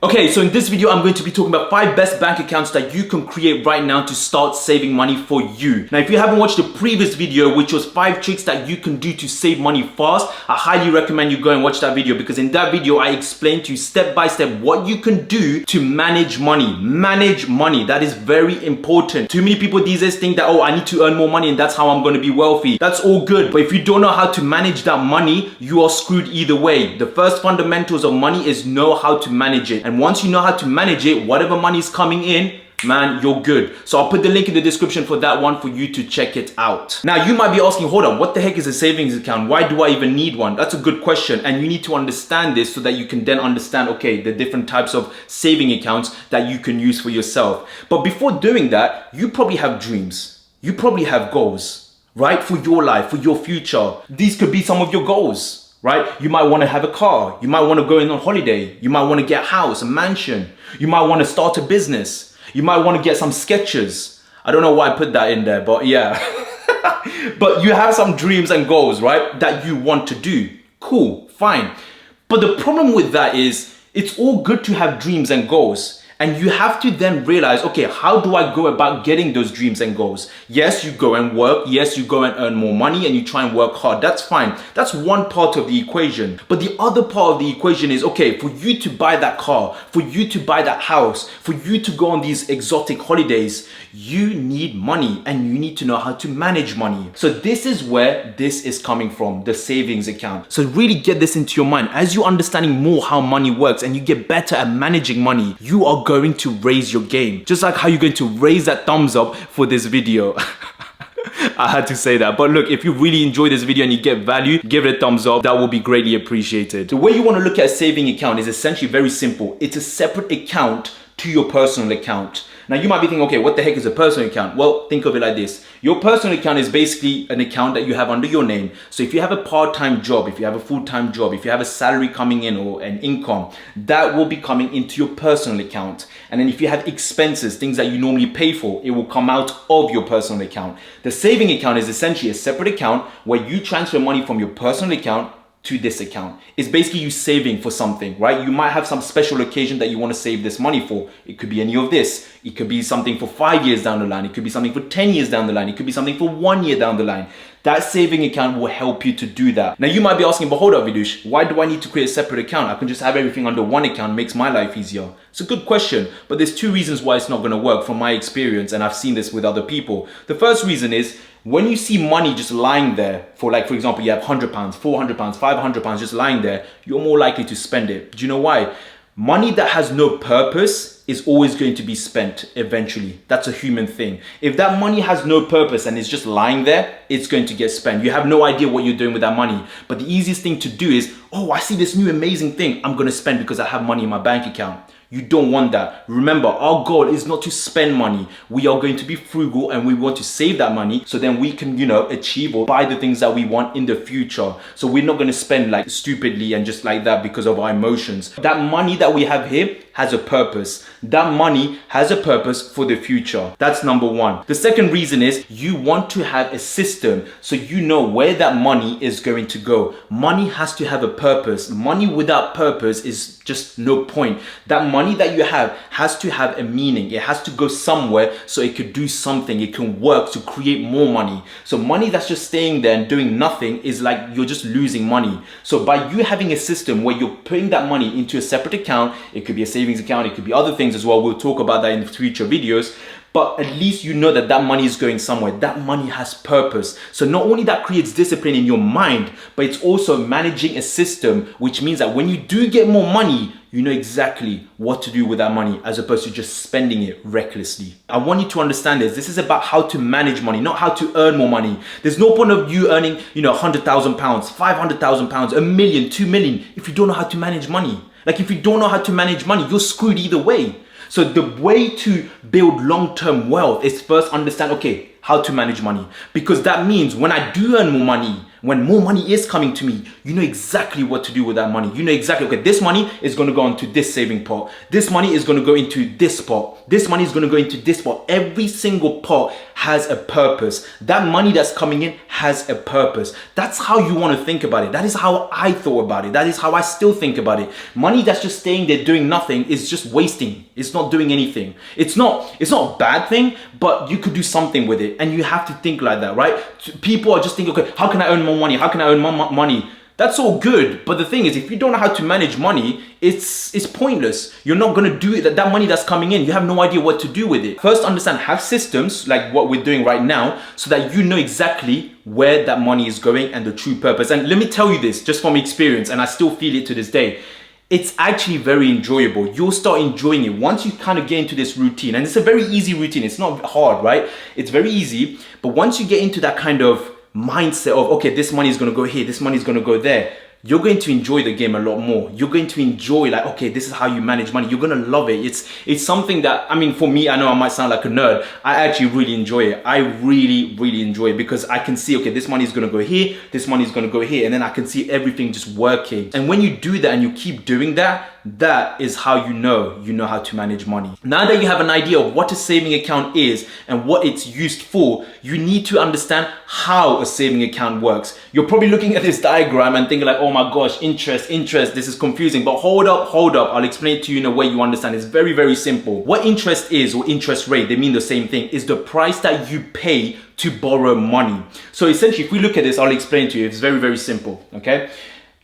Okay, so in this video, I'm going to be talking about 5 best bank accounts that you can create right now to start saving money for you. Now, if you haven't watched the previous video, which was 5 tricks that you can do to save money fast, I highly recommend you go and watch that video, because in that video, I explained to you step by step what you can do to manage money. Manage money. That is very important. Too many people these days think that, oh, I need to earn more money and that's how I'm going to be wealthy. That's all good. But if you don't know how to manage that money, you are screwed either way. The first fundamentals of money is know how to manage it. And once you know how to manage it, whatever money is coming in, man, you're good. So I'll put the link in the description for that one for you to check it out. Now, you might be asking, hold on, what the heck is a savings account? Why do I even need one? That's a good question. And you need to understand this so that you can then understand, okay, the different types of saving accounts that you can use for yourself. But before doing that, you probably have dreams. You probably have goals, right? For your life, for your future. These could be some of your goals. Right? You might want to have a car. You might want to go in on holiday. You might want to get a house, a mansion. You might want to start a business. You might want to get some sketches. I don't know why I put that in there, but yeah. But you have some dreams and goals, right? That you want to do. Cool, fine. But the problem with that is it's all good to have dreams and goals. And you have to then realize, okay, how do I go about getting those dreams and goals? Yes, you go and work. Yes, you go and earn more money and you try and work hard. That's fine. That's one part of the equation. But the other part of the equation is, okay, for you to buy that car, for you to buy that house, for you to go on these exotic holidays, you need money and you need to know how to manage money. So this is where this is coming from, the savings account. So really get this into your mind. As you're understanding more how money works and you get better at managing money, you are going to raise your game. Just like how you're going to raise that thumbs up for this video. I had to say that. But look, if you really enjoy this video and you get value, give it a thumbs up. That will be greatly appreciated. The way you want to look at a saving account is essentially very simple. It's a separate account to your personal account. Now you might be thinking, okay, what the heck is a personal account? Well, think of it like this. Your personal account is basically an account that you have under your name. So if you have a part-time job, if you have a full-time job, if you have a salary coming in or an income, that will be coming into your personal account. And then if you have expenses, things that you normally pay for, it will come out of your personal account. The saving account is essentially a separate account where you transfer money from your personal account to this account. It's basically you saving for something, right? You might have some special occasion that you want to save this money for. It could be any of this. It could be something for 5 years down the line. It could be something for 10 years down the line. It could be something for 1 year down the line. That saving account will help you to do that. Now you might be asking, but hold up, Vidhoosh, why do I need to create a separate account? I can just have everything under one account. It makes my life easier. It's a good question, but there's 2 reasons why it's not going to work from my experience, and I've seen this with other people. The first reason is when you see money just lying there for, like, for example, you have £100, £400, £500 just lying there, you're more likely to spend it. Do you know why? Money that has no purpose is always going to be spent eventually. That's a human thing. If that money has no purpose and is just lying there, it's going to get spent. You have no idea what you're doing with that money. But the easiest thing to do is, oh, I see this new amazing thing I'm going to spend because I have money in my bank account. You don't want that. Remember, our goal is not to spend money. We are going to be frugal and we want to save that money so then we can, achieve or buy the things that we want in the future. So we're not going to spend like stupidly and just like that because of our emotions. That money that we have here has a purpose. That money has a purpose for the future. That's number one. The second reason is you want to have a system so you know where that money is going to go. Money has to have a purpose. Money without purpose is just no point. That money that you have has to have a meaning. It has to go somewhere so it could do something. It can work to create more money. So money that's just staying there and doing nothing is like you're just losing money. So by you having a system where you're putting that money into a separate account, it could be a savings account, it could be other things as well. We'll talk about that in future videos. But at least you know that that money is going somewhere. That money has purpose. So not only that creates discipline in your mind, but it's also managing a system, which means that when you do get more money, you know exactly what to do with that money as opposed to just spending it recklessly. I want you to understand this. This is about how to manage money, not how to earn more money. There's no point of you earning, £100,000, £500,000, £1 million, £2 million if you don't know how to manage money. Like if you don't know how to manage money, you're screwed either way. So the way to build long-term wealth is first understand, okay, how to manage money. Because that means when I do earn more money, when more money is coming to me, you know exactly what to do with that money. You know exactly, okay, this money is going to go into this saving pot. This money is going to go into this pot. This money is going to go into this pot. Every single pot has a purpose. That money that's coming in has a purpose. That's how you want to think about it. That is how I thought about it. That is how I still think about it. Money that's just staying there doing nothing is just wasting. It's not doing anything. It's not a bad thing, but you could do something with it, and you have to think like that, right? People are just thinking, okay, how can I earn more money? How can I earn more money? That's all good, but the thing is, if you don't know how to manage money, it's pointless. You're not going to do it. That money that's coming in, you have no idea what to do with it. First, understand, have systems like what we're doing right now, so that you know exactly where that money is going and the true purpose. And let me tell you this, just from experience, and I still feel it to this day. It's actually very enjoyable. You'll start enjoying it once you kind of get into this routine. And it's a very easy routine. It's not hard, right? It's very easy. But once you get into that kind of mindset of, okay, this money is going to go here, this money is going to go there, you're going to enjoy the game a lot more. You're going to enjoy, like, okay, this is how you manage money. You're going to love it. It's something that, I mean, for me, I know I might sound like a nerd. I actually really enjoy it. I really, really enjoy it, because I can see, okay, this money is going to go here, this money is going to go here, and then I can see everything just working. And when you do that and you keep doing that, that is how you know how to manage money. Now that you have an idea of what a saving account is and what it's used for, you need to understand how a saving account works. You're probably looking at this diagram and thinking like, oh my gosh, interest, this is confusing. But hold up, I'll explain it to you in a way you understand. It's very, very simple. What interest is, or interest rate, they mean the same thing, is the price that you pay to borrow money. So essentially, if we look at this, I'll explain to you. It's very, very simple, okay?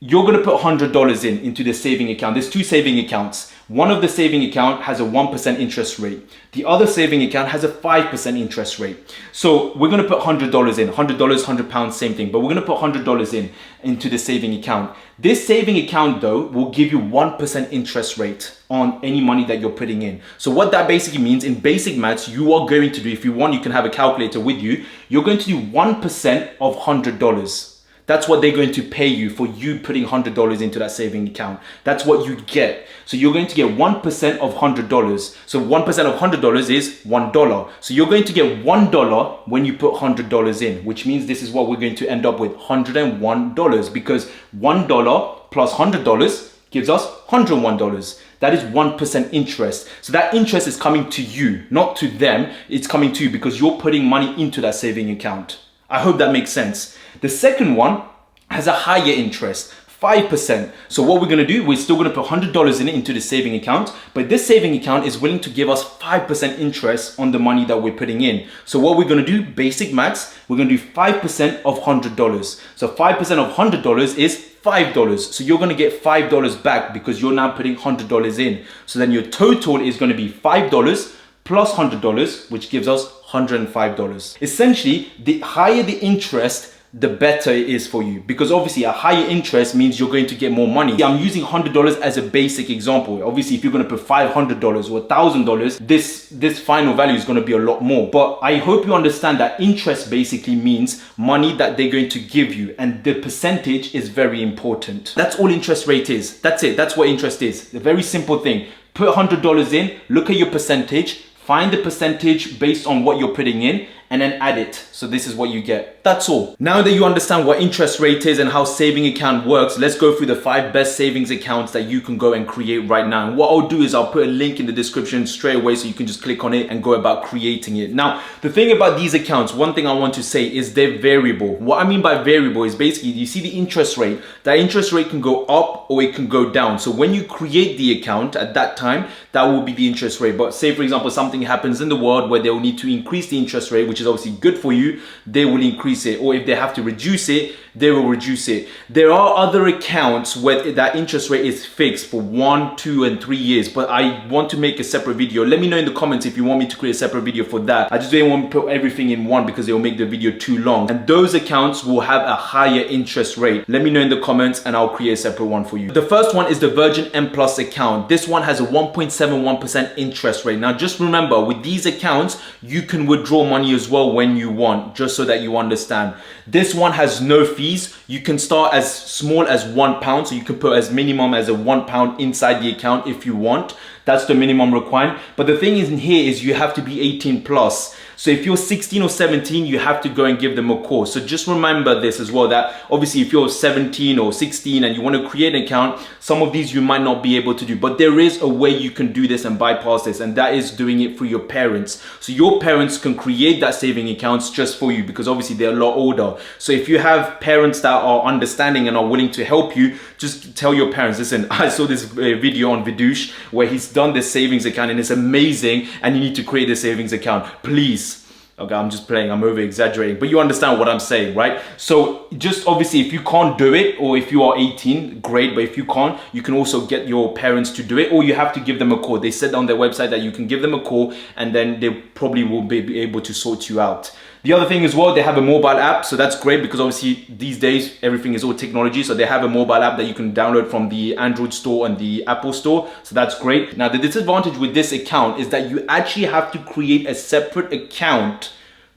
You're going to put $100 into the saving account. There's two saving accounts. One of the saving account has a 1% interest rate. The other saving account has a 5% interest rate. So we're going to put $100 in. $100, £100, same thing. But we're going to put $100 into the saving account. This saving account, though, will give you 1% interest rate on any money that you're putting in. So what that basically means, in basic maths, you are going to do, if you want, you can have a calculator with you. You're going to do 1% of $100. That's what they're going to pay you for you putting $100 into that saving account. That's what you get. So you're going to get 1% of $100. So 1% of $100 is $1. So you're going to get $1 when you put $100 in, which means this is what we're going to end up with, $101, because $1 plus $100 gives us $101. That is 1% interest. So that interest is coming to you, not to them. It's coming to you because you're putting money into that saving account. I hope that makes sense. The second one has a higher interest, 5%. So what we're going to do, we're still going to put $100 into the saving account, but this saving account is willing to give us 5% interest on the money that we're putting in. So what we're going to do, basic maths, we're going to do 5% of $100. So 5% of $100 is $5. So you're going to get $5 back because you're now putting $100 in. So then your total is going to be $5 plus $100, which gives us $105. Essentially, the higher the interest, the better it is for you, because obviously a higher interest means you're going to get more money. I'm using $100 as a basic example. Obviously, if you're going to put $500 or $1,000, this final value is going to be a lot more. But I hope you understand that interest basically means money that they're going to give you, and the percentage is very important. That's all interest rate is. That's it. That's what interest is. A very simple thing. Put $100 in, look at your percentage, find the percentage based on what you're putting in, and then add it. So this is what you get. That's all. Now that you understand what interest rate is and how saving account works, let's go through the 5 best savings accounts that you can go and create right now. And what I'll do is I'll put a link in the description straight away so you can just click on it and go about creating it. Now, the thing about these accounts, one thing I want to say is they're variable. What I mean by variable is basically, you see the interest rate. That interest rate can go up or it can go down. So when you create the account at that time, that will be the interest rate. But say, for example, something happens in the world where they'll need to increase the interest rate, which is obviously good for you, they will increase it. Or if they have to reduce it, they will reduce it. There are other accounts where that interest rate is fixed for 1, 2, and 3 years, but I want to make a separate video. Let me know in the comments if you want me to create a separate video for that. I just didn't want to put everything in one because it will make the video too long. And those accounts will have a higher interest rate. Let me know in the comments and I'll create a separate one for you. The first one is the Virgin M Plus account. This one has a 1.71% interest rate. Now just remember, with these accounts, you can withdraw money as well when you want, just so that you understand. This one has no fees. You can start as small as £1, so you can put as minimum as a £1 inside the account if you want. That's the minimum requirement. But the thing is in here is you have to be 18 plus. So if you're 16 or 17, you have to go and give them a call. So just remember this as well, that obviously if you're 17 or 16 and you want to create an account, some of these you might not be able to do, but there is a way you can do this and bypass this, and that is doing it for your parents. So your parents can create that saving accounts just for you, because obviously they're a lot older. So if you have parents that are understanding and are willing to help you, just tell your parents, listen, I saw this video on Vidhoosh where he's done this savings account and it's amazing, and you need to create a savings account, please. Okay, I'm just playing, I'm over exaggerating, but you understand what I'm saying, right? So just obviously if you can't do it, or if you are 18, great, but if you can't, you can also get your parents to do it, or you have to give them a call. They said on their website that you can give them a call and then they probably will be able to sort you out. The other thing as well, they have a mobile app, so that's great because obviously these days everything is all technology. So they have a mobile app that you can download from the Android store and the Apple store, so that's great. Now the disadvantage with this account is that you actually have to create a separate account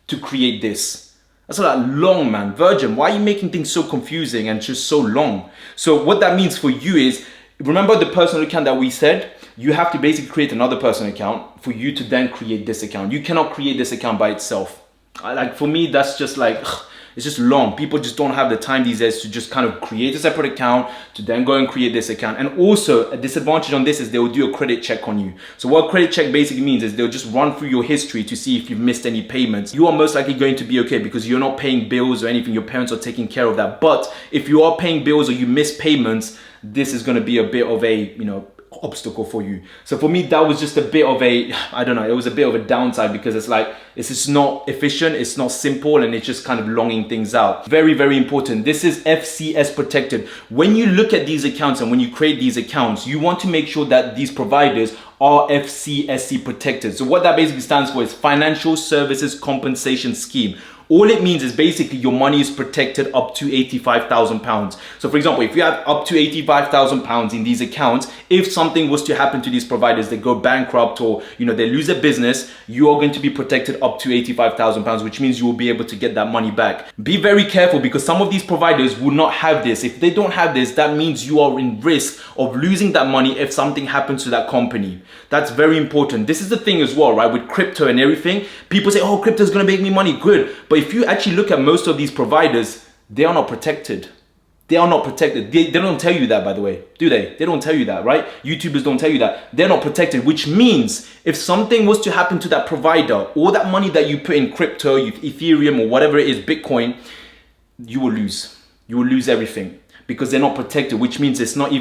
to create this. That's a lot long, man. Virgin, why are you making things so confusing and just so long? So what that means for you is, remember the personal account that we said? You have to basically create another personal account for you to then create this account. You cannot create this account by itself. Like for me, that's just like, it's just long. People just don't have the time these days to just kind of create a separate account to then go and create this account. And also a disadvantage on this is they will do a credit check on you. So what credit check basically means is they'll just run through your history to see if you've missed any payments. You are most likely going to be okay because you're not paying bills or anything. Your parents are taking care of that. But if you are paying bills or you miss payments, this is going to be a bit of a, obstacle for you. So for me, that was just a bit of a, I don't know, it was a bit of a downside because it's like, it's just not efficient, it's not simple, and it's just kind of longing things out. Very, very important. This is FCS protected. When you look at these accounts and when you create these accounts, you want to make sure that these providers are FCSC protected. So what that basically stands for is Financial Services Compensation Scheme. All it means is basically your money is protected up to £85,000. So for example, if you have up to £85,000 in these accounts, if something was to happen to these providers, they go bankrupt or they lose their business, you are going to be protected up to £85,000, which means you will be able to get that money back. Be very careful because some of these providers will not have this. If they don't have this, that means you are in risk of losing that money if something happens to that company. That's very important. This is the thing as well, right? With crypto and everything, people say, oh, crypto is going to make me money. Good. But if you actually look at most of these providers, they are not protected. They are not protected. They don't tell you that, by the way, do they? They don't tell you that, right? YouTubers don't tell you that. They're not protected, which means if something was to happen to that provider, all that money that you put in crypto, Ethereum or whatever it is, Bitcoin, you will lose. You will lose everything because they're not protected, which means it's not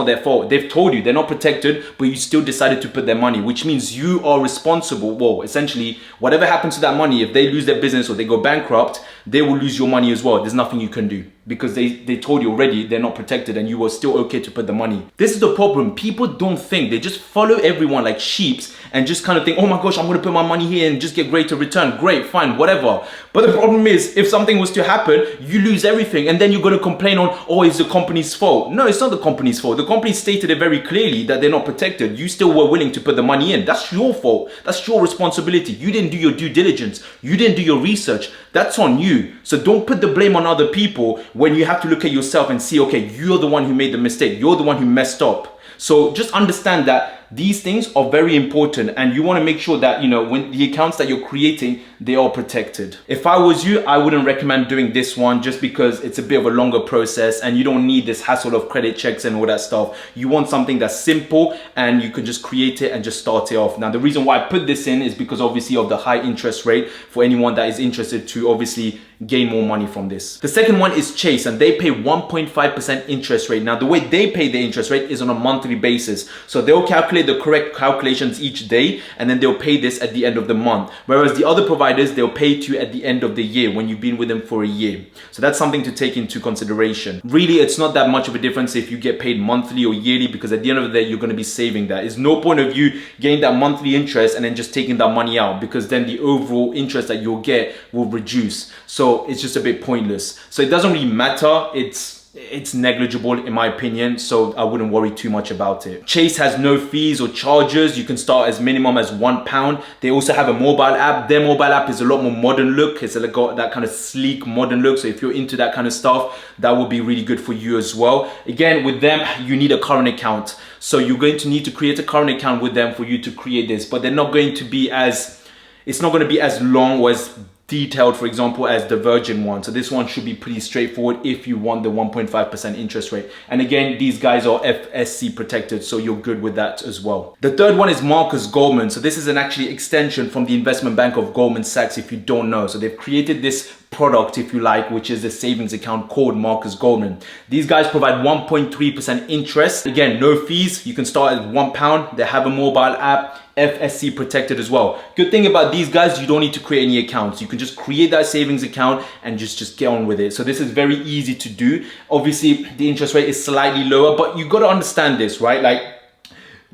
their fault. They've told you they're not protected, but you still decided to put their money, which means you are responsible. Well, essentially, whatever happens to that money, if they lose their business or they go bankrupt, they will lose your money as well. There's nothing you can do because they told you already they're not protected and you were still okay to put the money. This is the problem. People don't think. They just follow everyone like sheeps and just kind of think, oh my gosh, I'm going to put my money here and just get greater return. Great, fine, whatever. But the problem is, if something was to happen, you lose everything and then you're going to complain on, oh, it's the company's fault. No, it's not the company's fault. The company stated it very clearly that they're not protected. You still were willing to put the money in. That's your fault. That's your responsibility. You didn't do your due diligence. You didn't do your research. That's on you. So don't put the blame on other people when you have to look at yourself and see, okay, you're the one who made the mistake. You're the one who messed up. So just understand that these things are very important and you want to make sure that, when the accounts that you're creating, they are protected. If I was you, I wouldn't recommend doing this one just because it's a bit of a longer process and you don't need this hassle of credit checks and all that stuff. You want something that's simple and you can just create it and just start it off. Now, the reason why I put this in is because obviously of the high interest rate for anyone that is interested to obviously gain more money from this. The second one is Chase and they pay 1.5% interest rate. Now, the way they pay the interest rate is on a monthly basis. So they'll calculate the correct calculations each day and then they'll pay this at the end of the month. Whereas the other providers, they'll pay to you at the end of the year when you've been with them for a year. So that's something to take into consideration. Really, it's not that much of a difference if you get paid monthly or yearly because at the end of the day, you're going to be saving that. There's no point of you getting that monthly interest and then just taking that money out because then the overall interest that you'll get will reduce. So it's just a bit pointless. So it doesn't really matter. It's negligible in my opinion, so I wouldn't worry too much about it. Chase has no fees or charges. You can start as minimum as £1. They also have a mobile app. Their mobile app is a lot more modern look. It's got that kind of sleek modern look. So if you're into that kind of stuff, that will be really good for you as well. Again, with them, you need a current account. So you're going to need to create a current account with them for you to create this, but they're not going to be as it's not going to be as long or as detailed, for example, as the Virgin one. So this one should be pretty straightforward if you want the 1.5% interest rate. And again, these guys are FSC protected, so you're good with that as well. The third one is Marcus Goldman. So this is an actually extension from the investment bank of Goldman Sachs, if you don't know. So they've created this product, if you like, which is a savings account called Marcus Goldman. These guys provide 1.3% interest. Again, no fees. You can start at £1. They have a mobile app, FSC protected as well. Good thing about these guys, you don't need to create any accounts. You can just create that savings account and just get on with it. So this is very easy to do. Obviously, the interest rate is slightly lower, but you got to understand this, right? Like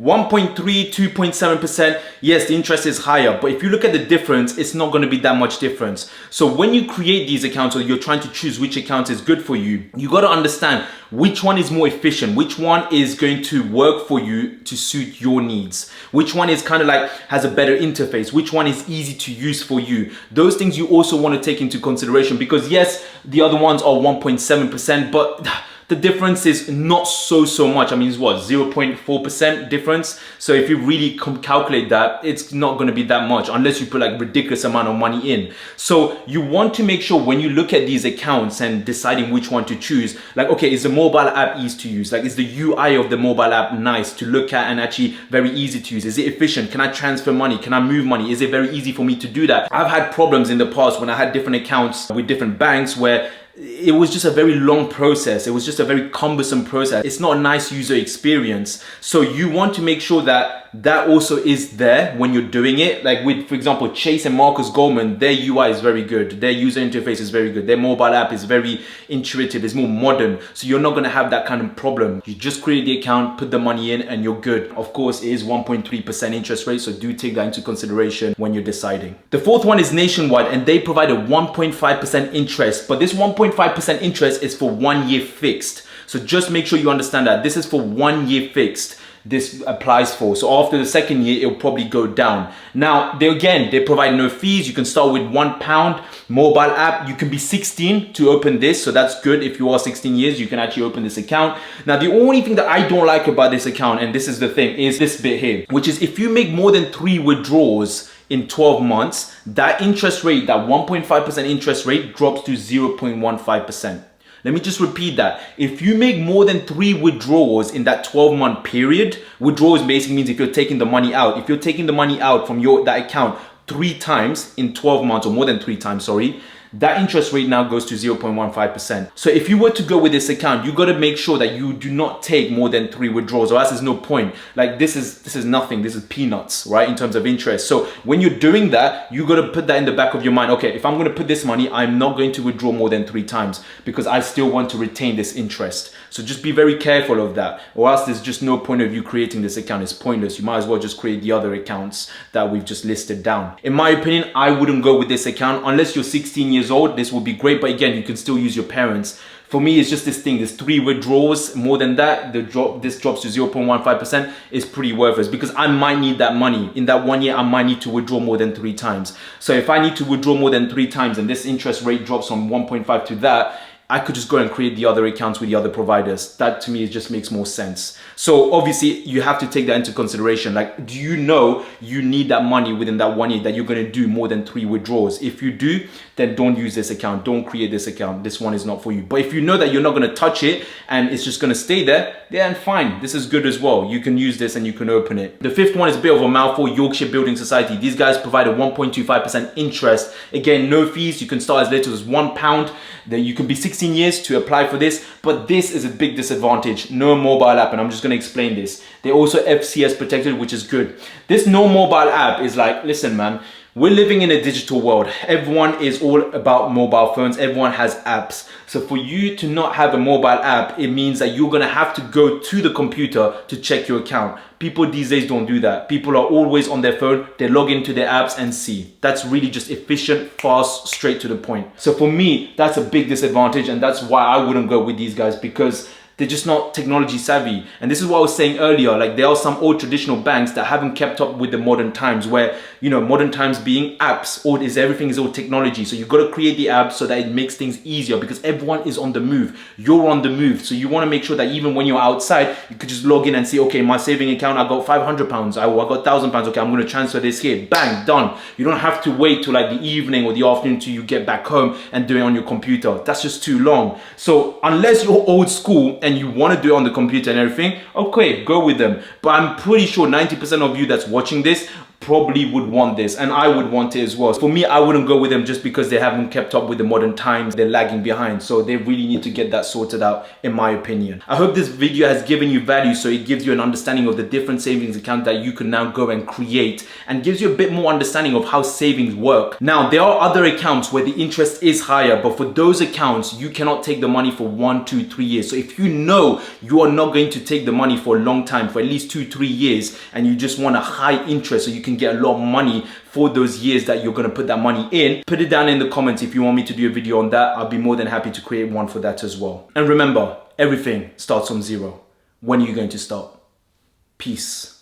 1.3, 2.7%, yes, the interest is higher, but if you look at the difference, it's not going to be that much difference. So when you create these accounts, or you're trying to choose which account is good for you, you got to understand which one is more efficient, which one is going to work for you to suit your needs, which one is kind of like has a better interface, which one is easy to use for you. Those things you also want to take into consideration, because yes, the other ones are 1.7%, but the difference is not so much. I mean, it's what, 0.4% difference. So if you really calculate that, it's not going to be that much unless you put like ridiculous amount of money in. So you want to make sure when you look at these accounts and deciding which one to choose, like, okay, is the mobile app easy to use? Like, is the UI of the mobile app nice to look at and actually very easy to use? Is it efficient? Can I transfer money? Can I move money? Is it very easy for me to do that? I've had problems in the past when I had different accounts with different banks where it was just a very long process. It was just a very cumbersome process. It's not a nice user experience. So you want to make sure that that also is there when you're doing it. Like with, for example, Chase and Marcus Goldman, their UI is very good. Their user interface is very good. Their mobile app is very intuitive. It's more modern. So you're not going to have that kind of problem. You just create the account, put the money in, and you're good. Of course, it is 1.3% interest rate. So do take that into consideration when you're deciding. The fourth one is Nationwide, and they provide a 1.5% interest. But this 1.5% interest is for 1 year fixed. So just make sure you understand that this is for 1 year fixed. This applies for. So after the second year, it'll probably go down. Now, they provide no fees. You can start with £1 mobile app. You can be 16 to open this. So that's good. If you are 16 years, you can actually open this account. Now, the only thing that I don't like about this account, and this is the thing, is this bit here, which is if you make more than 3 withdrawals in 12 months, that interest rate, that 1.5% interest rate drops to 0.15%. Let me just repeat that. If you make more than 3 withdrawals in that 12-month period, withdrawals basically means if you're taking the money out. If you're taking the money out from that account 3 times in 12 months, or more than 3 times, sorry, that interest rate now goes to 0.15%. So if you were to go with this account, you got to make sure that you do not take more than 3 withdrawals, or else there's no point. Like this is nothing. This is peanuts, right? In terms of interest. So when you're doing that, you got to put that in the back of your mind. Okay, if I'm going to put this money, I'm not going to withdraw more than 3 times because I still want to retain this interest. So just be very careful of that, or else there's just no point of you creating this account. It's pointless. You might as well just create the other accounts that we've just listed down. In my opinion, I wouldn't go with this account unless you're 16 years old. This would be great, but again, you can still use your parents. For me, it's just this thing. There's 3 withdrawals. More than that, this drops to 0.15% is pretty worthless because I might need that money. In that 1 year, I might need to withdraw more than 3 times. So if I need to withdraw more than 3 times and this interest rate drops from 1.5 to that, I could just go and create the other accounts with the other providers. That to me, it just makes more sense. So obviously you have to take that into consideration. Like, do you know you need that money within that 1 year that you're going to do more than 3 withdrawals? If you do, then don't use this account. Don't create this account. This one is not for you. But if you know that you're not going to touch it and it's just going to stay there, then fine. This is good as well. You can use this and you can open it. The fifth one is a bit of a mouthful, Yorkshire Building Society. These guys provide a 1.25% interest. Again, no fees. You can start as little as £1. Then you can be 16 years to apply for this, but this is a big disadvantage. No mobile app, and I'm just going to explain this. They're also FCS protected, which is good. This no mobile app is like, listen man, we're living in a digital world. Everyone is all about mobile phones. Everyone has apps. So for you to not have a mobile app, it means that you're going to have to go to the computer to check your account. People these days don't do that. People are always on their phone. They log into their apps and see. That's really just efficient, fast, straight to the point. So for me, that's a big disadvantage, and that's why I wouldn't go with these guys, because they're just not technology savvy. And this is what I was saying earlier, like there are some old traditional banks that haven't kept up with the modern times, where, you know, modern times being apps, or is everything is all technology. So you've got to create the app so that it makes things easier, because everyone is on the move. You're on the move. So you want to make sure that even when you're outside, you could just log in and say, okay, my saving account, I got £500. I got £1,000. Okay, I'm going to transfer this here. Bang, done. You don't have to wait till like the evening or the afternoon till you get back home and do it on your computer. That's just too long. So unless you're old school and you want to do it on the computer and everything, okay, go with them. But I'm pretty sure 90% of you that's watching this probably would want this, and I would want it as well. For me, I wouldn't go with them just because they haven't kept up with the modern times. They're lagging behind, so they really need to get that sorted out, in my opinion. I hope this video has given you value, so it gives you an understanding of the different savings accounts that you can now go and create, and gives you a bit more understanding of how savings work. Now, there are other accounts where the interest is higher, but for those accounts, you cannot take the money for 1, 2, 3 years. So if you know you are not going to take the money for a long time, for at least 2, 3 years, and you just want a high interest so you can get a lot of money for those years that you're going to put that money in, put it down in the comments if you want me to do a video on that. I'll be more than happy to create one for that as well. And remember, everything starts from zero. When are you going to start? Peace.